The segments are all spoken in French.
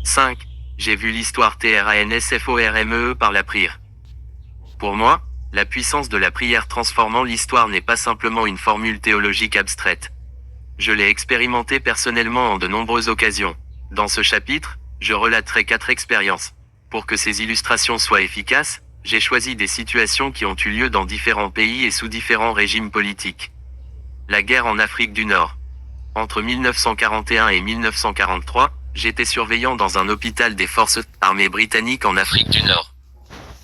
5. J'ai vu l'histoire transformée par la prière. Pour moi, la puissance de la prière transformant l'histoire n'est pas simplement une formule théologique abstraite. Je l'ai expérimenté personnellement en de nombreuses occasions. Dans ce chapitre, je relaterai 4 expériences. Pour que ces illustrations soient efficaces, j'ai choisi des situations qui ont eu lieu dans différents pays et sous différents régimes politiques. La guerre en Afrique du Nord. Entre 1941 et 1943, j'étais surveillant dans un hôpital des forces armées britanniques en Afrique du Nord.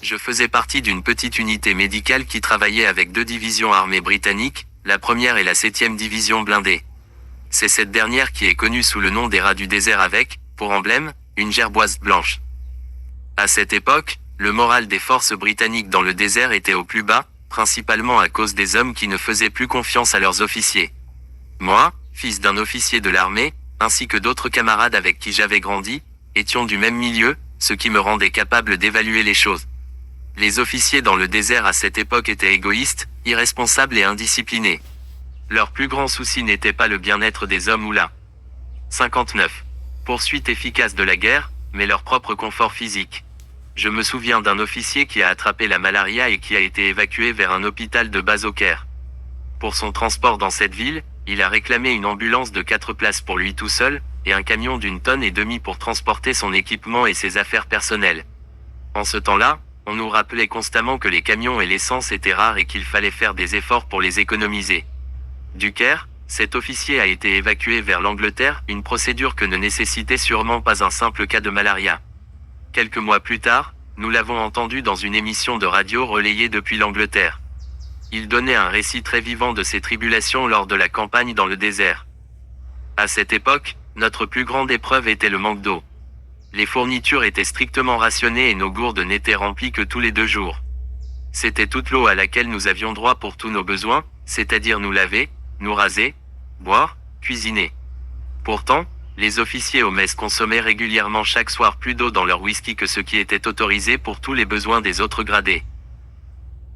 Je faisais partie d'une petite unité médicale qui travaillait avec 2 divisions armées britanniques, la première et la 7e division blindée. C'est cette dernière qui est connue sous le nom des rats du désert avec, pour emblème, une gerboise blanche. À cette époque, le moral des forces britanniques dans le désert était au plus bas, principalement à cause des hommes qui ne faisaient plus confiance à leurs officiers. Moi, fils d'un officier de l'armée, ainsi que d'autres camarades avec qui j'avais grandi, étions du même milieu, ce qui me rendait capable d'évaluer les choses. Les officiers dans le désert à cette époque étaient égoïstes, irresponsables et indisciplinés. Leur plus grand souci n'était pas le bien-être des hommes ou la 59. Poursuite efficace de la guerre, mais leur propre confort physique. Je me souviens d'un officier qui a attrapé la malaria et qui a été évacué vers un hôpital de base au Caire. Pour son transport dans cette ville, il a réclamé une ambulance de 4 places pour lui tout seul, et un camion d'1,5 tonnes pour transporter son équipement et ses affaires personnelles. En ce temps-là, on nous rappelait constamment que les camions et l'essence étaient rares et qu'il fallait faire des efforts pour les économiser. Du Caire, cet officier a été évacué vers l'Angleterre, une procédure que ne nécessitait sûrement pas un simple cas de malaria. Quelques mois plus tard, nous l'avons entendu dans une émission de radio relayée depuis l'Angleterre. Il donnait un récit très vivant de ses tribulations lors de la campagne dans le désert. À cette époque, notre plus grande épreuve était le manque d'eau. Les fournitures étaient strictement rationnées et nos gourdes n'étaient remplies que tous les 2 jours. C'était toute l'eau à laquelle nous avions droit pour tous nos besoins, c'est-à-dire nous laver, nous raser, boire, cuisiner. Pourtant, les officiers aux messes consommaient régulièrement chaque soir plus d'eau dans leur whisky que ce qui était autorisé pour tous les besoins des autres gradés.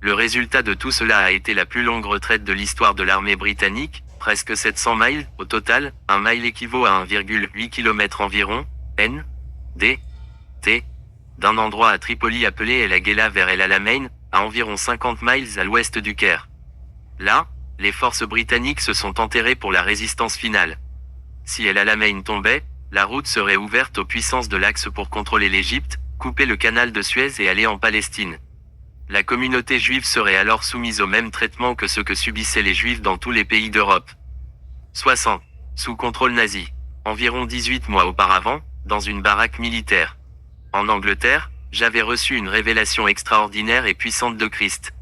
Le résultat de tout cela a été la plus longue retraite de l'histoire de l'armée britannique, presque 700 miles, au total, un mile équivaut à 1,8 km environ, N, D, T, d'un endroit à Tripoli appelé El Aguela vers El Alamein, à environ 50 miles à l'ouest du Caire. Là, les forces britanniques se sont enterrées pour la résistance finale. Si El Alamein tombait, la route serait ouverte aux puissances de l'Axe pour contrôler l'Égypte, couper le canal de Suez et aller en Palestine. La communauté juive serait alors soumise au même traitement que ce que subissaient les juifs dans tous les pays d'Europe. 60. Sous contrôle nazi. Environ 18 mois auparavant, dans une baraque militaire. En Angleterre, j'avais reçu une révélation extraordinaire et puissante de Christ.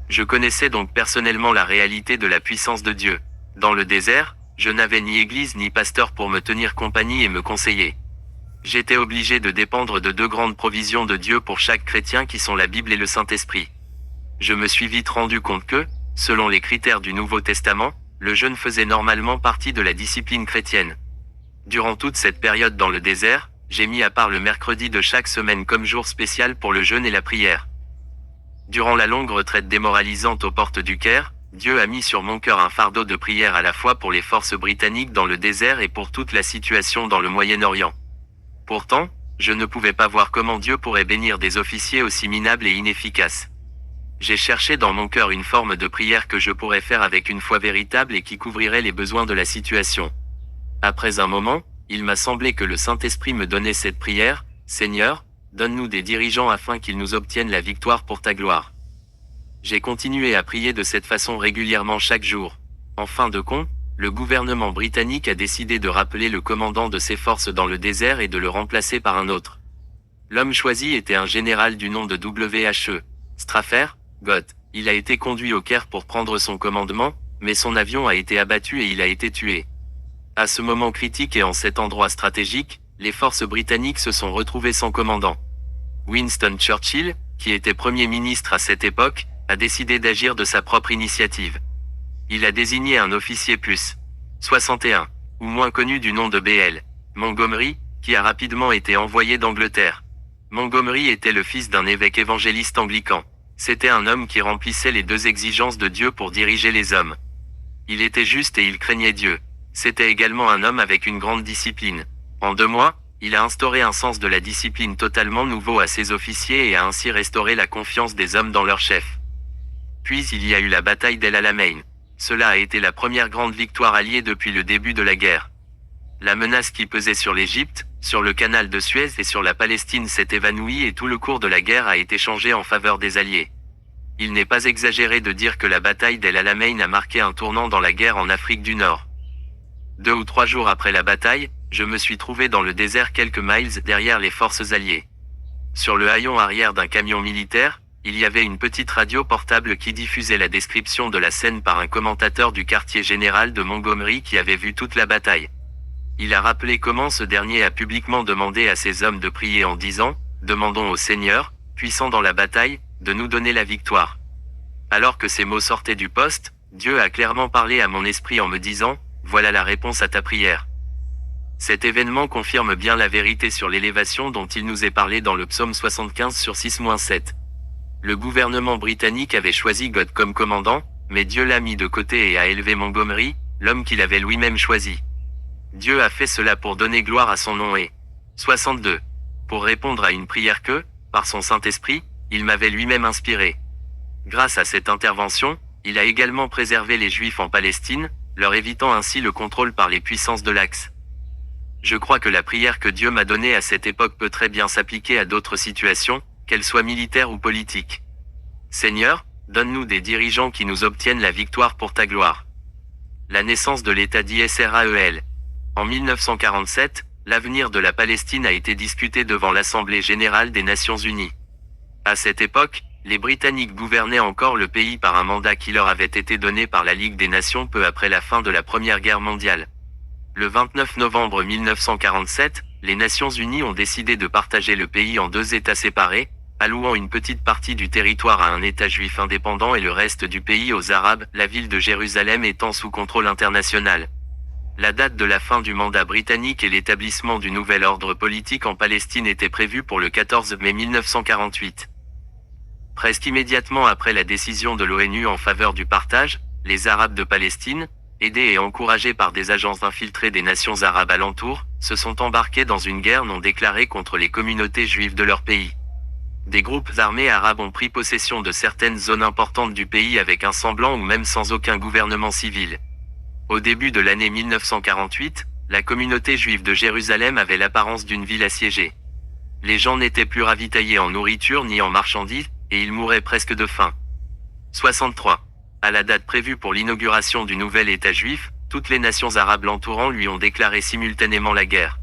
Je connaissais donc personnellement la réalité de la puissance de Dieu. Dans le désert, je n'avais ni église ni pasteur pour me tenir compagnie et me conseiller. J'étais obligé de dépendre de 2 grandes provisions de Dieu pour chaque chrétien qui sont la Bible et le Saint-Esprit. Je me suis vite rendu compte que, selon les critères du Nouveau Testament, le jeûne faisait normalement partie de la discipline chrétienne. Durant toute cette période dans le désert, j'ai mis à part le mercredi de chaque semaine comme jour spécial pour le jeûne et la prière. Durant la longue retraite démoralisante aux portes du Caire, Dieu a mis sur mon cœur un fardeau de prière à la fois pour les forces britanniques dans le désert et pour toute la situation dans le Moyen-Orient. Pourtant, je ne pouvais pas voir comment Dieu pourrait bénir des officiers aussi minables et inefficaces. J'ai cherché dans mon cœur une forme de prière que je pourrais faire avec une foi véritable et qui couvrirait les besoins de la situation. Après un moment, il m'a semblé que le Saint-Esprit me donnait cette prière: « Seigneur, donne-nous des dirigeants afin qu'ils nous obtiennent la victoire pour ta gloire. » J'ai continué à prier de cette façon régulièrement chaque jour. En fin de compte, le gouvernement britannique a décidé de rappeler le commandant de ses forces dans le désert et de le remplacer par un autre. L'homme choisi était un général du nom de W.H.E. Straffer, Gott. Il a été conduit au Caire pour prendre son commandement, mais son avion a été abattu et il a été tué. À ce moment critique et en cet endroit stratégique, les forces britanniques se sont retrouvées sans commandant. Winston Churchill, qui était Premier ministre à cette époque, a décidé d'agir de sa propre initiative. Il a désigné un officier plus 61, ou moins connu du nom de B.L. Montgomery, qui a rapidement été envoyé d'Angleterre. Montgomery était le fils d'un évêque évangéliste anglican. C'était un homme qui remplissait les 2 exigences de Dieu pour diriger les hommes. Il était juste et il craignait Dieu. C'était également un homme avec une grande discipline. En 2 mois, Il a instauré un sens de la discipline totalement nouveau à ses officiers et a ainsi restauré la confiance des hommes dans leur chef. Puis il y a eu la bataille d'El Alamein. Cela a été la première grande victoire alliée depuis le début de la guerre. La menace qui pesait sur l'Égypte, sur le canal de Suez et sur la Palestine s'est évanouie et tout le cours de la guerre a été changé en faveur des Alliés. Il n'est pas exagéré de dire que la bataille d'El Alamein a marqué un tournant dans la guerre en Afrique du Nord. 2 ou 3 jours après la bataille, je me suis trouvé dans le désert quelques miles derrière les forces alliées. Sur le haillon arrière d'un camion militaire, il y avait une petite radio portable qui diffusait la description de la scène par un commentateur du quartier général de Montgomery qui avait vu toute la bataille. Il a rappelé comment ce dernier a publiquement demandé à ses hommes de prier en disant « Demandons au Seigneur, puissant dans la bataille, de nous donner la victoire. » Alors que ces mots sortaient du poste, Dieu a clairement parlé à mon esprit en me disant « Voilà la réponse à ta prière. » Cet événement confirme bien la vérité sur l'élévation dont il nous est parlé dans le psaume 75 sur 6-7. Le gouvernement britannique avait choisi God comme commandant, mais Dieu l'a mis de côté et a élevé Montgomery, l'homme qu'il avait lui-même choisi. Dieu a fait cela pour donner gloire à son nom et 62. Pour répondre à une prière que, par son Saint-Esprit, il m'avait lui-même inspiré. Grâce à cette intervention, il a également préservé les Juifs en Palestine, leur évitant ainsi le contrôle par les puissances de l'Axe. Je crois que la prière que Dieu m'a donnée à cette époque peut très bien s'appliquer à d'autres situations, qu'elles soient militaires ou politiques. Seigneur, donne-nous des dirigeants qui nous obtiennent la victoire pour ta gloire. La naissance de l'État d'Israël. En 1947, l'avenir de la Palestine a été discuté devant l'Assemblée générale des Nations unies. À cette époque, les Britanniques gouvernaient encore le pays par un mandat qui leur avait été donné par la Ligue des Nations peu après la fin de la Première Guerre mondiale. Le 29 novembre 1947, les Nations unies ont décidé de partager le pays en 2 États séparés, allouant une petite partie du territoire à un État juif indépendant et le reste du pays aux Arabes, la ville de Jérusalem étant sous contrôle international. La date de la fin du mandat britannique et l'établissement du nouvel ordre politique en Palestine était prévue pour le 14 mai 1948. Presque immédiatement après la décision de l'ONU en faveur du partage, les Arabes de Palestine, aidés et encouragés par des agences infiltrées des nations arabes alentours, se sont embarqués dans une guerre non déclarée contre les communautés juives de leur pays. Des groupes armés arabes ont pris possession de certaines zones importantes du pays avec un semblant ou même sans aucun gouvernement civil. Au début de l'année 1948, la communauté juive de Jérusalem avait l'apparence d'une ville assiégée. Les gens n'étaient plus ravitaillés en nourriture ni en marchandises, et ils mouraient presque de faim. 63. À la date prévue pour l'inauguration du nouvel État juif, toutes les nations arabes l'entourant lui ont déclaré simultanément la guerre.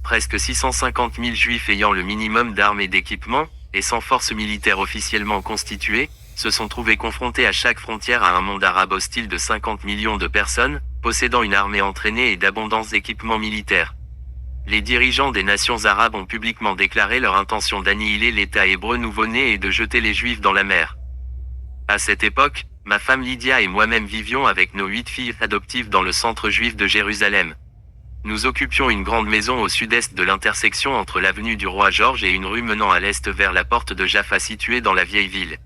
Presque 650 000 juifs ayant le minimum d'armes et d'équipements, et sans force militaire officiellement constituée, se sont trouvés confrontés à chaque frontière à un monde arabe hostile de 50 millions de personnes, possédant une armée entraînée et d'abondants équipements militaires. Les dirigeants des nations arabes ont publiquement déclaré leur intention d'annihiler l'État hébreu nouveau-né et de jeter les Juifs dans la mer. À cette époque, ma femme Lydia et moi-même vivions avec nos 8 filles adoptives dans le centre juif de Jérusalem. Nous occupions une grande maison au sud-est de l'intersection entre l'avenue du Roi Georges et une rue menant à l'est vers la porte de Jaffa située dans la vieille ville.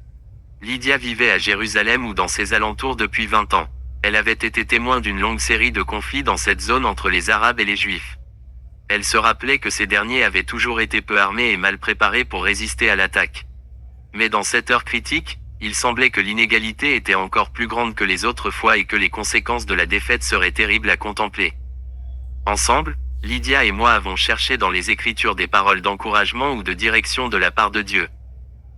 Lydia vivait à Jérusalem ou dans ses alentours depuis 20 ans. Elle avait été témoin d'une longue série de conflits dans cette zone entre les Arabes et les Juifs. Elle se rappelait que ces derniers avaient toujours été peu armés et mal préparés pour résister à l'attaque. Mais dans cette heure critique, il semblait que l'inégalité était encore plus grande que les autres fois et que les conséquences de la défaite seraient terribles à contempler. Ensemble, Lydia et moi avons cherché dans les Écritures des paroles d'encouragement ou de direction de la part de Dieu.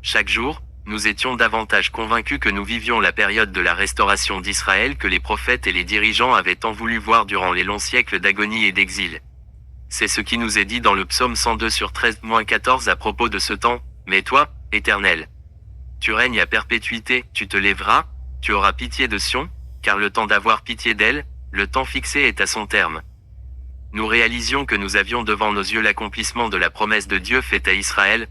Chaque jour, nous étions davantage convaincus que nous vivions la période de la restauration d'Israël que les prophètes et les dirigeants avaient tant voulu voir durant les longs siècles d'agonie et d'exil. C'est ce qui nous est dit dans le psaume 102 sur 13-14 à propos de ce temps. « Mais toi, Éternel, tu règnes à perpétuité, tu te lèveras, tu auras pitié de Sion, car le temps d'avoir pitié d'elle, le temps fixé est à son terme. » Nous réalisions que nous avions devant nos yeux l'accomplissement de la promesse de Dieu faite à Israël.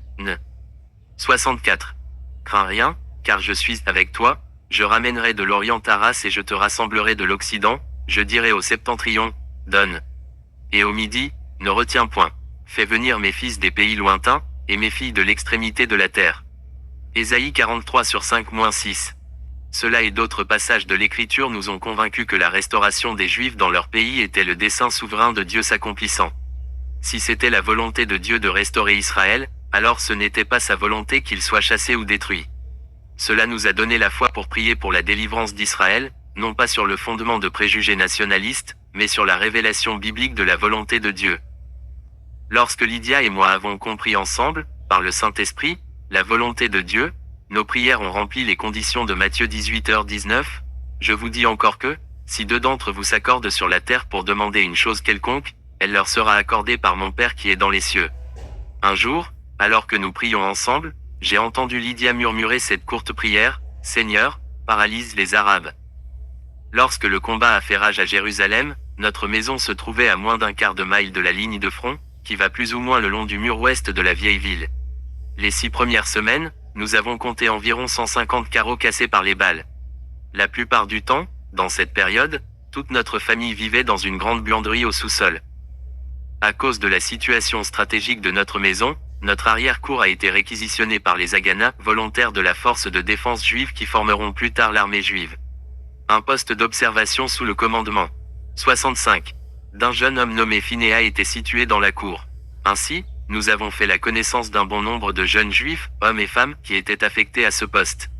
64. Crains rien, car je suis avec toi, je ramènerai de l'Orient ta race et je te rassemblerai de l'Occident, je dirai au septentrion, donne. Et au midi, ne retiens point. Fais venir mes fils des pays lointains, et mes filles de l'extrémité de la terre. Ésaïe 43 sur 5-6. Cela et d'autres passages de l'Écriture nous ont convaincus que la restauration des Juifs dans leur pays était le dessein souverain de Dieu s'accomplissant. Si c'était la volonté de Dieu de restaurer Israël, alors ce n'était pas sa volonté qu'il soit chassé ou détruit. Cela nous a donné la foi pour prier pour la délivrance d'Israël, non pas sur le fondement de préjugés nationalistes, mais sur la révélation biblique de la volonté de Dieu. Lorsque Lydia et moi avons compris ensemble, par le Saint-Esprit, la volonté de Dieu, nos prières ont rempli les conditions de Matthieu 18h19. Je vous dis encore que, si deux d'entre vous s'accordent sur la terre pour demander une chose quelconque, elle leur sera accordée par mon Père qui est dans les cieux. Un jour, alors que nous prions ensemble, j'ai entendu Lydia murmurer cette courte prière, « Seigneur, paralyse les Arabes ». Lorsque le combat a fait rage à Jérusalem, notre maison se trouvait à moins d'un quart de mille de la ligne de front, qui va plus ou moins le long du mur ouest de la vieille ville. Les 6 premières semaines, nous avons compté environ 150 carreaux cassés par les balles. La plupart du temps, dans cette période, toute notre famille vivait dans une grande buanderie au sous-sol. À cause de la situation stratégique de notre maison, notre arrière-cour a été réquisitionnée par les Haganah, volontaires de la force de défense juive qui formeront plus tard l'armée juive. Un poste d'observation sous le commandement 65 d'un jeune homme nommé Phinéa était situé dans la cour. Ainsi, nous avons fait la connaissance d'un bon nombre de jeunes juifs, hommes et femmes, qui étaient affectés à ce poste.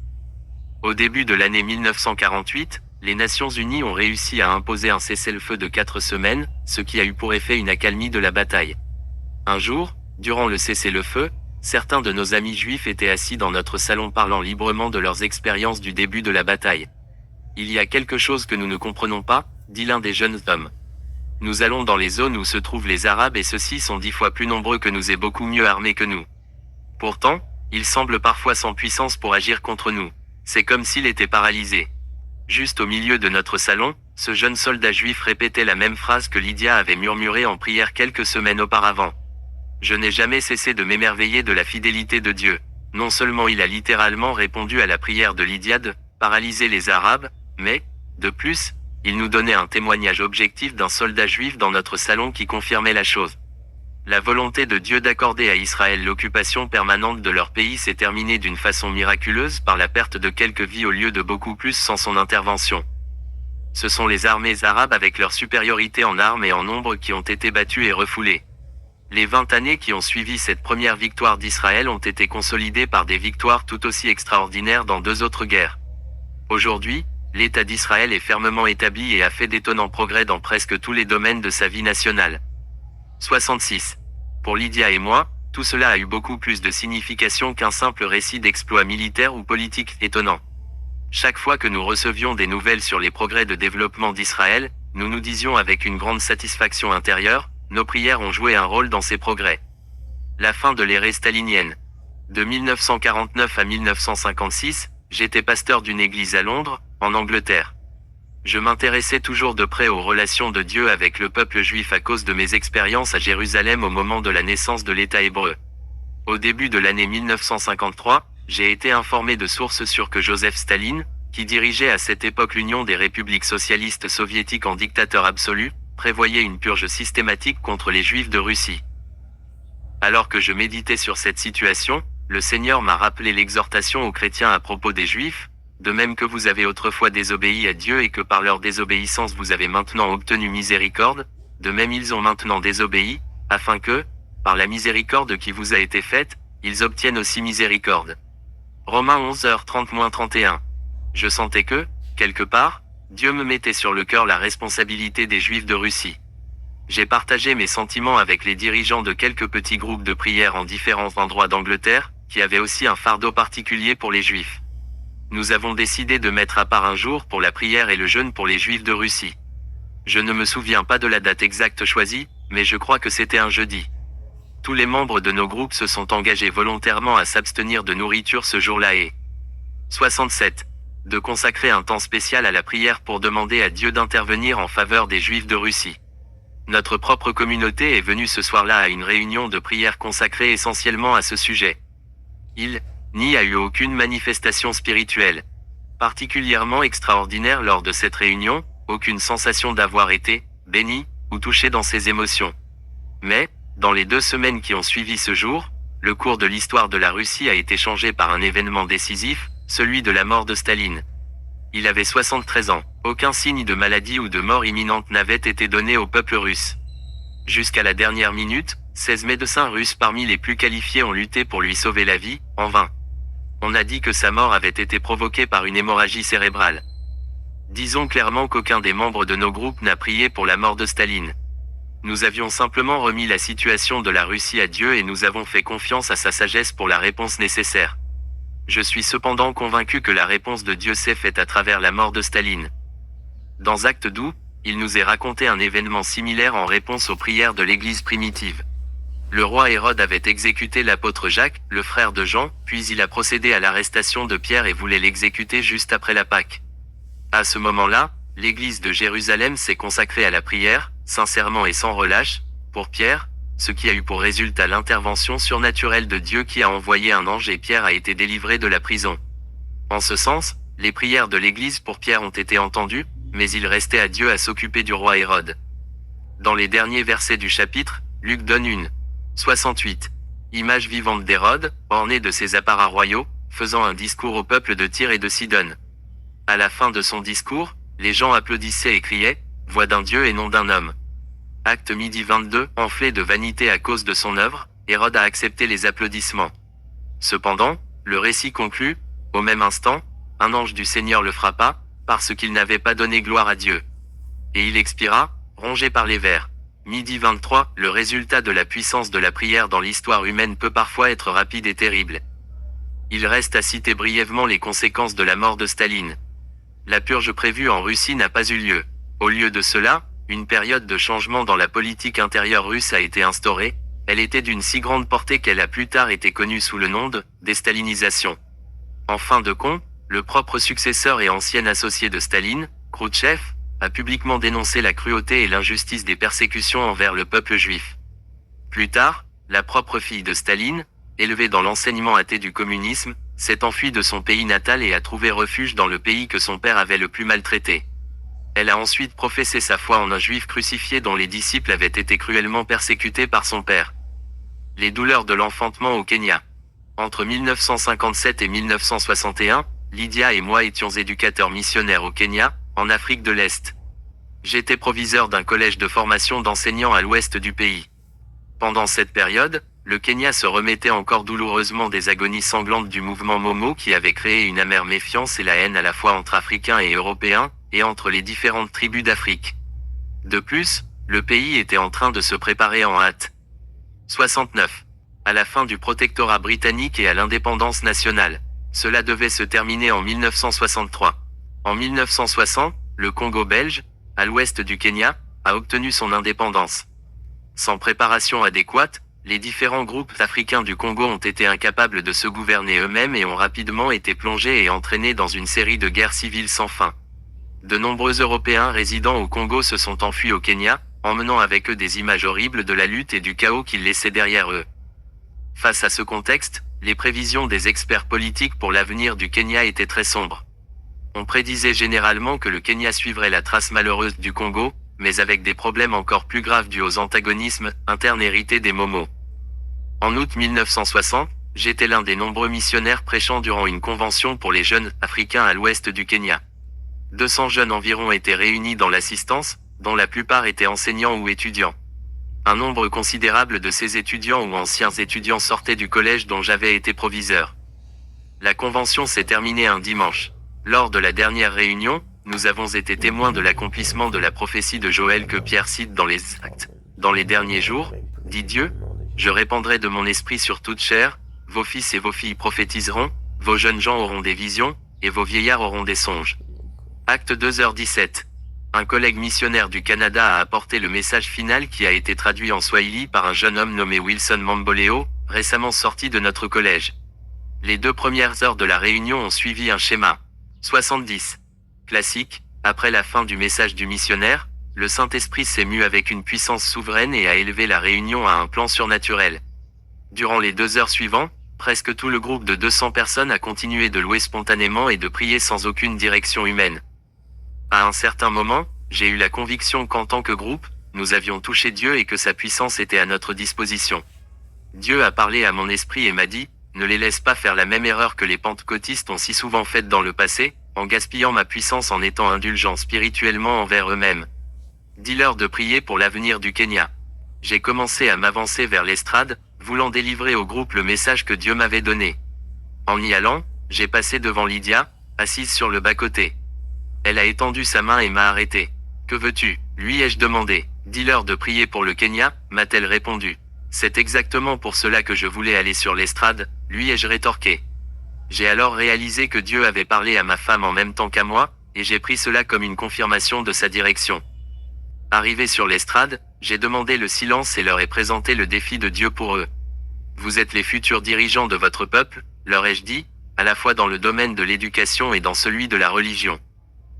Au début de l'année 1948, les Nations Unies ont réussi à imposer un cessez-le-feu de 4 semaines, ce qui a eu pour effet une accalmie de la bataille. Un jour, durant le cessez-le-feu, certains de nos amis juifs étaient assis dans notre salon parlant librement de leurs expériences du début de la bataille. Il y a quelque chose que nous ne comprenons pas, dit l'un des jeunes hommes. Nous allons dans les zones où se trouvent les Arabes et ceux-ci sont 10 fois plus nombreux que nous et beaucoup mieux armés que nous. Pourtant, ils semblent parfois sans puissance pour agir contre nous. C'est comme s'il était paralysé. Juste au milieu de notre salon, ce jeune soldat juif répétait la même phrase que Lydia avait murmurée en prière quelques semaines auparavant. Je n'ai jamais cessé de m'émerveiller de la fidélité de Dieu. Non seulement il a littéralement répondu à la prière de Lydia de paralyser les Arabes, mais, de plus, il nous donnait un témoignage objectif d'un soldat juif dans notre salon qui confirmait la chose. La volonté de Dieu d'accorder à Israël l'occupation permanente de leur pays s'est terminée d'une façon miraculeuse par la perte de quelques vies au lieu de beaucoup plus sans son intervention. Ce sont les armées arabes avec leur supériorité en armes et en nombre qui ont été battues et refoulées. Les 20 années qui ont suivi cette première victoire d'Israël ont été consolidées par des victoires tout aussi extraordinaires dans 2 autres guerres. Aujourd'hui, l'État d'Israël est fermement établi et a fait d'étonnants progrès dans presque tous les domaines de sa vie nationale. 66. Pour Lydia et moi, tout cela a eu beaucoup plus de signification qu'un simple récit d'exploits militaires ou politiques étonnants. Chaque fois que nous recevions des nouvelles sur les progrès de développement d'Israël, nous nous disions avec une grande satisfaction intérieure, nos prières ont joué un rôle dans ces progrès. La fin de l'ère stalinienne. De 1949 à 1956, j'étais pasteur d'une église à Londres, en Angleterre. Je m'intéressais toujours de près aux relations de Dieu avec le peuple juif à cause de mes expériences à Jérusalem au moment de la naissance de l'État hébreu. Au début de l'année 1953, j'ai été informé de sources sûres que Joseph Staline, qui dirigeait à cette époque l'Union des républiques socialistes soviétiques en dictateur absolu, prévoyait une purge systématique contre les Juifs de Russie. Alors que je méditais sur cette situation, le Seigneur m'a rappelé l'exhortation aux chrétiens à propos des Juifs, de même que vous avez autrefois désobéi à Dieu et que par leur désobéissance vous avez maintenant obtenu miséricorde, de même ils ont maintenant désobéi, afin que, par la miséricorde qui vous a été faite, ils obtiennent aussi miséricorde. Romains 11h30-31. Je sentais que, quelque part, Dieu me mettait sur le cœur la responsabilité des Juifs de Russie. J'ai partagé mes sentiments avec les dirigeants de quelques petits groupes de prière en différents endroits d'Angleterre, qui avaient aussi un fardeau particulier pour les Juifs. Nous avons décidé de mettre à part un jour pour la prière et le jeûne pour les Juifs de Russie. Je ne me souviens pas de la date exacte choisie, mais je crois que c'était un jeudi. Tous les membres de nos groupes se sont engagés volontairement à s'abstenir de nourriture ce jour-là et 67. De consacrer un temps spécial à la prière pour demander à Dieu d'intervenir en faveur des Juifs de Russie. Notre propre communauté est venue ce soir-là à une réunion de prière consacrée essentiellement à ce sujet. Il n'y a eu aucune manifestation spirituelle particulièrement extraordinaire lors de cette réunion, aucune sensation d'avoir été béni ou touché dans ses émotions. Mais, dans les 2 semaines qui ont suivi ce jour, le cours de l'histoire de la Russie a été changé par un événement décisif, celui de la mort de Staline. Il avait 73 ans. Aucun signe de maladie ou de mort imminente n'avait été donné au peuple russe. Jusqu'à la dernière minute, 16 médecins russes parmi les plus qualifiés ont lutté pour lui sauver la vie, en vain. On a dit que sa mort avait été provoquée par une hémorragie cérébrale. Disons clairement qu'aucun des membres de nos groupes n'a prié pour la mort de Staline. Nous avions simplement remis la situation de la Russie à Dieu et nous avons fait confiance à sa sagesse pour la réponse nécessaire. Je suis cependant convaincu que la réponse de Dieu s'est faite à travers la mort de Staline. Dans Actes 12, il nous est raconté un événement similaire en réponse aux prières de l'Église primitive. Le roi Hérode avait exécuté l'apôtre Jacques, le frère de Jean, puis il a procédé à l'arrestation de Pierre et voulait l'exécuter juste après la Pâque. À ce moment-là, l'Église de Jérusalem s'est consacrée à la prière, sincèrement et sans relâche, pour Pierre, ce qui a eu pour résultat l'intervention surnaturelle de Dieu qui a envoyé un ange et Pierre a été délivré de la prison. En ce sens, les prières de l'Église pour Pierre ont été entendues, mais il restait à Dieu à s'occuper du roi Hérode. Dans les derniers versets du chapitre, Luc donne une 68 image vivante d'Hérode, ornée de ses apparats royaux, faisant un discours au peuple de Tyr et de Sidon. À la fin de son discours, les gens applaudissaient et criaient « Voix d'un Dieu et non d'un homme ». Acte midi 22, enflé de vanité à cause de son œuvre, Hérode a accepté les applaudissements. Cependant, le récit conclut, au même instant, un ange du Seigneur le frappa, parce qu'il n'avait pas donné gloire à Dieu. Et il expira, rongé par les vers. Midi 23, le résultat de la puissance de la prière dans l'histoire humaine peut parfois être rapide et terrible. Il reste à citer brièvement les conséquences de la mort de Staline. La purge prévue en Russie n'a pas eu lieu. Au lieu de cela, une période de changement dans la politique intérieure russe a été instaurée. Elle était d'une si grande portée qu'elle a plus tard été connue sous le nom de déstalinisation. En fin de compte, le propre successeur et ancien associé de Staline, Khrouchtchev, a publiquement dénoncé la cruauté et l'injustice des persécutions envers le peuple juif. Plus tard, la propre fille de Staline, élevée dans l'enseignement athée du communisme, s'est enfuie de son pays natal et a trouvé refuge dans le pays que son père avait le plus maltraité. Elle a ensuite professé sa foi en un juif crucifié dont les disciples avaient été cruellement persécutés par son père. Les douleurs de l'enfantement au Kenya. Entre 1957 et 1961, Lydia et moi étions éducateurs missionnaires au Kenya, en Afrique de l'Est. J'étais proviseur d'un collège de formation d'enseignants à l'ouest du pays. Pendant cette période, le Kenya se remettait encore douloureusement des agonies sanglantes du mouvement Momo qui avait créé une amère méfiance et la haine à la fois entre Africains et Européens, et entre les différentes tribus d'Afrique. De plus, le pays était en train de se préparer en hâte. 69. À la fin du protectorat britannique et à l'indépendance nationale. Cela devait se terminer en 1963. En 1960, le Congo belge, à l'ouest du Kenya, a obtenu son indépendance. Sans préparation adéquate, les différents groupes africains du Congo ont été incapables de se gouverner eux-mêmes et ont rapidement été plongés et entraînés dans une série de guerres civiles sans fin. De nombreux Européens résidant au Congo se sont enfuis au Kenya, emmenant avec eux des images horribles de la lutte et du chaos qu'ils laissaient derrière eux. Face à ce contexte, les prévisions des experts politiques pour l'avenir du Kenya étaient très sombres. On prédisait généralement que le Kenya suivrait la trace malheureuse du Congo, mais avec des problèmes encore plus graves dus aux antagonismes internes hérités des Momo. En août 1960, j'étais l'un des nombreux missionnaires prêchant durant une convention pour les jeunes africains à l'ouest du Kenya. 200 jeunes environ étaient réunis dans l'assistance, dont la plupart étaient enseignants ou étudiants. Un nombre considérable de ces étudiants ou anciens étudiants sortaient du collège dont j'avais été proviseur. La convention s'est terminée un dimanche. Lors de la dernière réunion, nous avons été témoins de l'accomplissement de la prophétie de Joël que Pierre cite dans les Actes. Dans les derniers jours, dit Dieu, je répandrai de mon esprit sur toute chair, vos fils et vos filles prophétiseront, vos jeunes gens auront des visions, et vos vieillards auront des songes. Acte 2h17. Un collègue missionnaire du Canada a apporté le message final qui a été traduit en swahili par un jeune homme nommé Wilson Mamboleo, récemment sorti de notre collège. Les 2 premières heures de la réunion ont suivi un schéma. 70. Classique, après la fin du message du missionnaire, le Saint-Esprit s'est mu avec une puissance souveraine et a élevé la réunion à un plan surnaturel. Durant les 2 heures suivantes, presque tout le groupe de 200 personnes a continué de louer spontanément et de prier sans aucune direction humaine. À un certain moment, j'ai eu la conviction qu'en tant que groupe, nous avions touché Dieu et que sa puissance était à notre disposition. Dieu a parlé à mon esprit et m'a dit, ne les laisse pas faire la même erreur que les pentecôtistes ont si souvent faite dans le passé, en gaspillant ma puissance en étant indulgents spirituellement envers eux-mêmes. Dis-leur de prier pour l'avenir du Kenya. J'ai commencé à m'avancer vers l'estrade, voulant délivrer au groupe le message que Dieu m'avait donné. En y allant, j'ai passé devant Lydia, assise sur le bas-côté. Elle a étendu sa main et m'a arrêté. Que veux-tu, lui ai-je demandé. Dis-leur de prier pour le Kenya, m'a-t-elle répondu. C'est exactement pour cela que je voulais aller sur l'estrade, lui ai-je rétorqué. J'ai alors réalisé que Dieu avait parlé à ma femme en même temps qu'à moi, et j'ai pris cela comme une confirmation de sa direction. Arrivé sur l'estrade, j'ai demandé le silence et leur ai présenté le défi de Dieu pour eux. Vous êtes les futurs dirigeants de votre peuple, leur ai-je dit, à la fois dans le domaine de l'éducation et dans celui de la religion.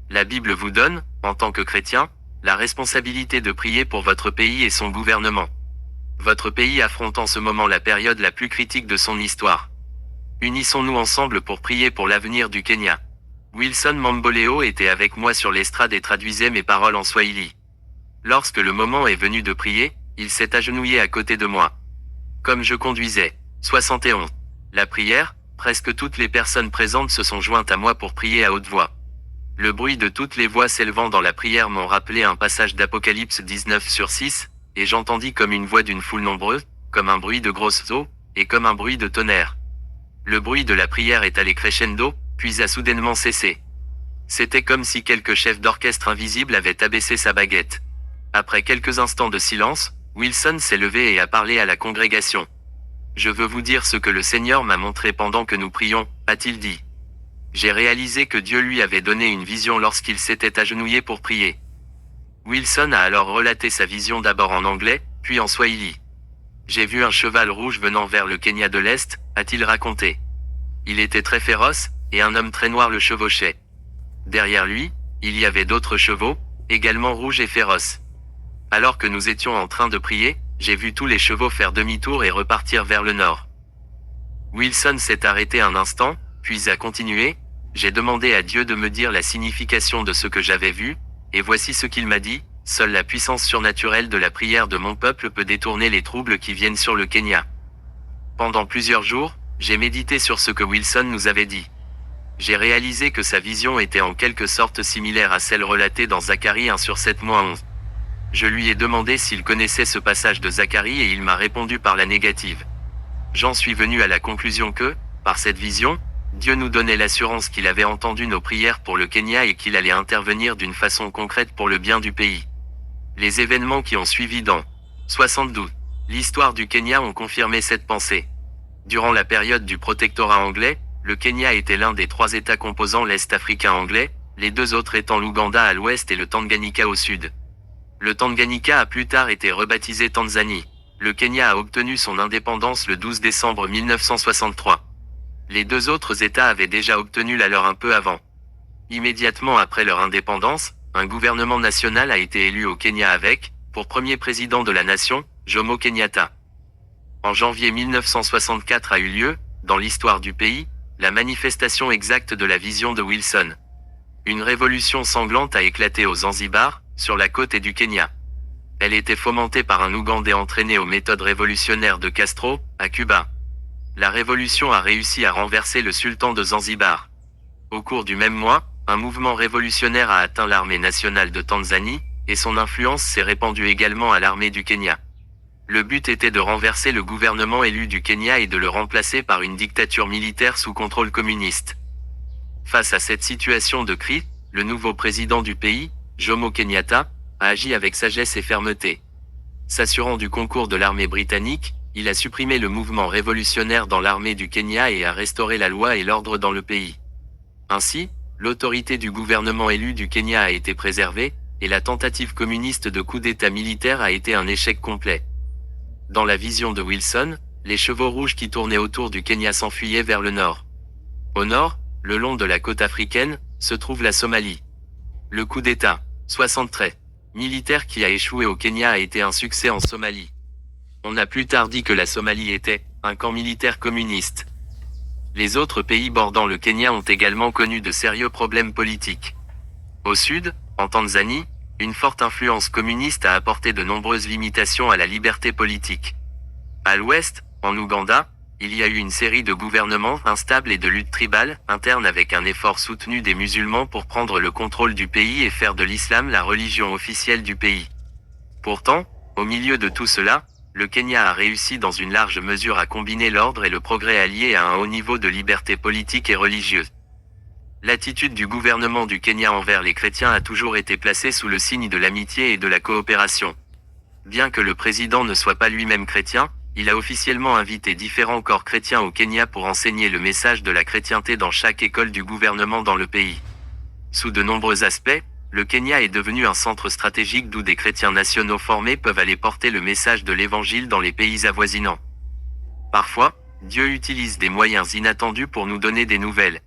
La Bible vous donne, en tant que chrétien, la responsabilité de prier pour votre pays et son gouvernement. Votre pays affronte en ce moment la période la plus critique de son histoire. Unissons-nous ensemble pour prier pour l'avenir du Kenya. Wilson Mamboleo était avec moi sur l'estrade et traduisait mes paroles en swahili. Lorsque le moment est venu de prier, il s'est agenouillé à côté de moi. Comme je conduisais. 71. La prière, presque toutes les personnes présentes se sont jointes à moi pour prier à haute voix. Le bruit de toutes les voix s'élevant dans la prière m'ont rappelé un passage d'Apocalypse 19/6, et j'entendis comme une voix d'une foule nombreuse, comme un bruit de grosses eaux, et comme un bruit de tonnerre. Le bruit de la prière est allé crescendo, puis a soudainement cessé. C'était comme si quelque chef d'orchestre invisible avait abaissé sa baguette. Après quelques instants de silence, Wilson s'est levé et a parlé à la congrégation. Je veux vous dire ce que le Seigneur m'a montré pendant que nous prions, a-t-il dit. J'ai réalisé que Dieu lui avait donné une vision lorsqu'il s'était agenouillé pour prier. Wilson a alors relaté sa vision d'abord en anglais, puis en swahili. J'ai vu un cheval rouge venant vers le Kenya de l'Est, a-t-il raconté. Il était très féroce, et un homme très noir le chevauchait. Derrière lui, il y avait d'autres chevaux, également rouges et féroces. Alors que nous étions en train de prier, j'ai vu tous les chevaux faire demi-tour et repartir vers le nord. Wilson s'est arrêté un instant, puis a continué. J'ai demandé à Dieu de me dire la signification de ce que j'avais vu, et voici ce qu'il m'a dit, seule la puissance surnaturelle de la prière de mon peuple peut détourner les troubles qui viennent sur le Kenya. Pendant plusieurs jours, j'ai médité sur ce que Wilson nous avait dit. J'ai réalisé que sa vision était en quelque sorte similaire à celle relatée dans Zacharie 1/7-11. Je lui ai demandé s'il connaissait ce passage de Zacharie et il m'a répondu par la négative. J'en suis venu à la conclusion que, par cette vision, Dieu nous donnait l'assurance qu'il avait entendu nos prières pour le Kenya et qu'il allait intervenir d'une façon concrète pour le bien du pays. Les événements qui ont suivi dans 72, l'histoire du Kenya ont confirmé cette pensée. Durant la période du protectorat anglais, le Kenya était l'un des 3 États composant l'Est africain anglais, les 2 autres étant l'Ouganda à l'ouest et le Tanganyika au sud. Le Tanganyika a plus tard été rebaptisé Tanzanie. Le Kenya a obtenu son indépendance le 12 décembre 1963. Les 2 autres États avaient déjà obtenu la leur un peu avant. Immédiatement après leur indépendance, un gouvernement national a été élu au Kenya avec, pour premier président de la nation, Jomo Kenyatta. En janvier 1964 a eu lieu, dans l'histoire du pays, la manifestation exacte de la vision de Wilson. Une révolution sanglante a éclaté au Zanzibar, sur la côte du Kenya. Elle était fomentée par un Ougandais entraîné aux méthodes révolutionnaires de Castro, à Cuba. La révolution a réussi à renverser le sultan de Zanzibar. Au cours du même mois, un mouvement révolutionnaire a atteint l'armée nationale de Tanzanie, et son influence s'est répandue également à l'armée du Kenya. Le but était de renverser le gouvernement élu du Kenya et de le remplacer par une dictature militaire sous contrôle communiste. Face à cette situation de crise, le nouveau président du pays, Jomo Kenyatta, a agi avec sagesse et fermeté. S'assurant du concours de l'armée britannique, il a supprimé le mouvement révolutionnaire dans l'armée du Kenya et a restauré la loi et l'ordre dans le pays. Ainsi, l'autorité du gouvernement élu du Kenya a été préservée, et la tentative communiste de coup d'État militaire a été un échec complet. Dans la vision de Wilson, les chevaux rouges qui tournaient autour du Kenya s'enfuyaient vers le nord. Au nord, le long de la côte africaine, se trouve la Somalie. Le coup d'État, 73, militaire qui a échoué au Kenya a été un succès en Somalie. On a plus tard dit que la Somalie était un camp militaire communiste. Les autres pays bordant le Kenya ont également connu de sérieux problèmes politiques. Au sud, en Tanzanie, une forte influence communiste a apporté de nombreuses limitations à la liberté politique. À l'ouest, en Ouganda, il y a eu une série de gouvernements instables et de luttes tribales internes avec un effort soutenu des musulmans pour prendre le contrôle du pays et faire de l'islam la religion officielle du pays. Pourtant, Au milieu de tout cela, le Kenya a réussi dans une large mesure à combiner l'ordre et le progrès alliés à un haut niveau de liberté politique et religieuse. L'attitude du gouvernement du Kenya envers les chrétiens a toujours été placée sous le signe de l'amitié et de la coopération. Bien que le président ne soit pas lui-même chrétien, il a officiellement invité différents corps chrétiens au Kenya pour enseigner le message de la chrétienté dans chaque école du gouvernement dans le pays. Sous de nombreux aspects, le Kenya est devenu un centre stratégique d'où des chrétiens nationaux formés peuvent aller porter le message de l'évangile dans les pays avoisinants. Parfois, Dieu utilise des moyens inattendus pour nous donner des nouvelles.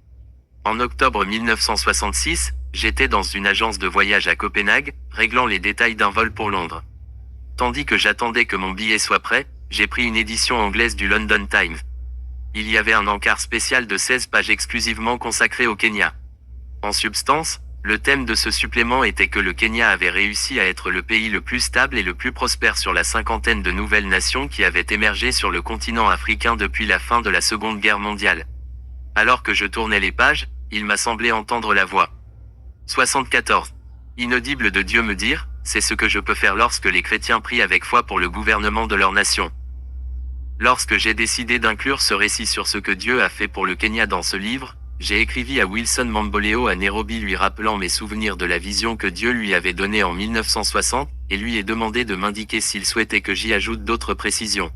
En octobre 1966, j'étais dans une agence de voyage à Copenhague, réglant les détails d'un vol pour Londres. Tandis que j'attendais que mon billet soit prêt, j'ai pris une édition anglaise du London Times. Il y avait un encart spécial de 16 pages exclusivement consacré au Kenya. En substance, le thème de ce supplément était que le Kenya avait réussi à être le pays le plus stable et le plus prospère sur la cinquantaine de nouvelles nations qui avaient émergé sur le continent africain depuis la fin de la Seconde Guerre mondiale. Alors que je tournais les pages, il m'a semblé entendre la voix. 74. Inaudible de Dieu me dire, c'est ce que je peux faire lorsque les chrétiens prient avec foi pour le gouvernement de leur nation. Lorsque j'ai décidé d'inclure ce récit sur ce que Dieu a fait pour le Kenya dans ce livre, j'ai écrit à Wilson Mamboleo à Nairobi lui rappelant mes souvenirs de la vision que Dieu lui avait donnée en 1960, et lui ai demandé de m'indiquer s'il souhaitait que j'y ajoute d'autres précisions.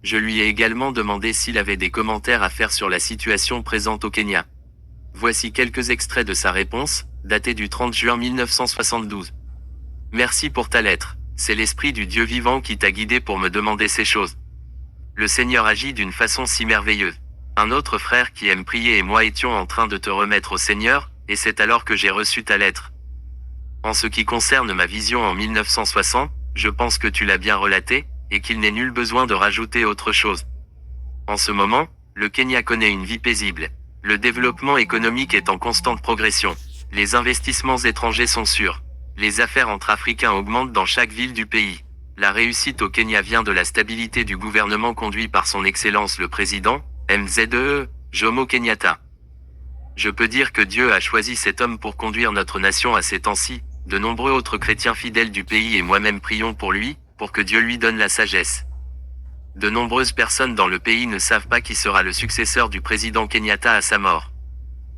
Je lui ai également demandé s'il avait des commentaires à faire sur la situation présente au Kenya. Voici quelques extraits de sa réponse, datée du 30 juin 1972. Merci pour ta lettre, c'est l'esprit du Dieu vivant qui t'a guidé pour me demander ces choses. Le Seigneur agit d'une façon si merveilleuse. Un autre frère qui aime prier et moi étions en train de te remettre au Seigneur, et c'est alors que j'ai reçu ta lettre. En ce qui concerne ma vision en 1960, je pense que tu l'as bien relaté, et qu'il n'est nul besoin de rajouter autre chose. En ce moment, le Kenya connaît une vie paisible. Le développement économique est en constante progression. Les investissements étrangers sont sûrs. Les affaires entre Africains augmentent dans chaque ville du pays. La réussite au Kenya vient de la stabilité du gouvernement conduit par son Excellence le Président, MZE, Jomo Kenyatta. Je peux dire que Dieu a choisi cet homme pour conduire notre nation à ces temps-ci. De nombreux autres chrétiens fidèles du pays et moi-même prions pour lui, pour que Dieu lui donne la sagesse. De nombreuses personnes dans le pays ne savent pas qui sera le successeur du président Kenyatta à sa mort.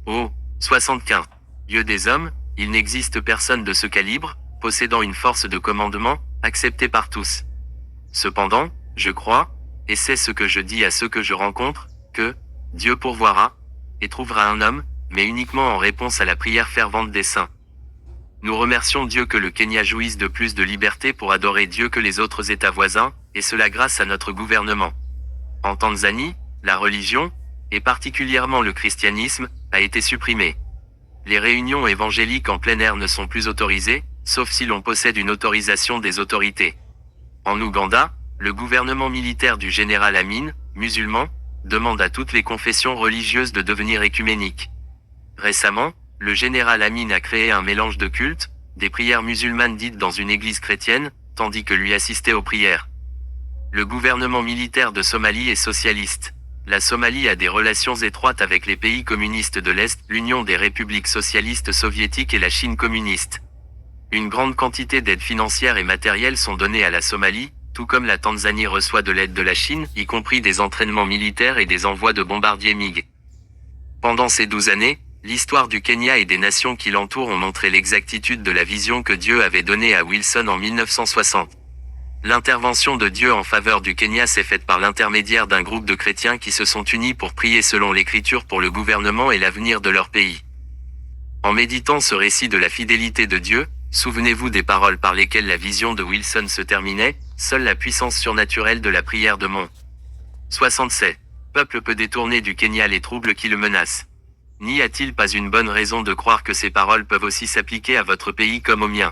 Oh, 75. Dieu des hommes, il n'existe personne de ce calibre, possédant une force de commandement, acceptée par tous. Cependant, je crois, et c'est ce que je dis à ceux que je rencontre, que Dieu pourvoira, et trouvera un homme, mais uniquement en réponse à la prière fervente des saints. Nous remercions Dieu que le Kenya jouisse de plus de liberté pour adorer Dieu que les autres États voisins, et cela grâce à notre gouvernement. En Tanzanie, la religion, et particulièrement le christianisme, a été supprimée. Les réunions évangéliques en plein air ne sont plus autorisées, sauf si l'on possède une autorisation des autorités. En Ouganda, le gouvernement militaire du général Amin, musulman, demande à toutes les confessions religieuses de devenir écuméniques. Récemment, le général Amin a créé un mélange de cultes, des prières musulmanes dites dans une église chrétienne, tandis que lui assistait aux prières. Le gouvernement militaire de Somalie est socialiste. La Somalie a des relations étroites avec les pays communistes de l'Est, l'Union des républiques socialistes soviétiques et la Chine communiste. Une grande quantité d'aides financières et matérielles sont données à la Somalie, tout comme la Tanzanie reçoit de l'aide de la Chine, y compris des entraînements militaires et des envois de bombardiers MiG. Pendant ces 12 années, l'histoire du Kenya et des nations qui l'entourent ont montré l'exactitude de la vision que Dieu avait donnée à Wilson en 1960. L'intervention de Dieu en faveur du Kenya s'est faite par l'intermédiaire d'un groupe de chrétiens qui se sont unis pour prier selon l'Écriture pour le gouvernement et l'avenir de leur pays. En méditant ce récit de la fidélité de Dieu, souvenez-vous des paroles par lesquelles la vision de Wilson se terminait, seule la puissance surnaturelle de la prière de mon 67. Peuple peut détourner du Kenya les troubles qui le menacent. N'y a-t-il pas une bonne raison de croire que ces paroles peuvent aussi s'appliquer à votre pays comme au mien?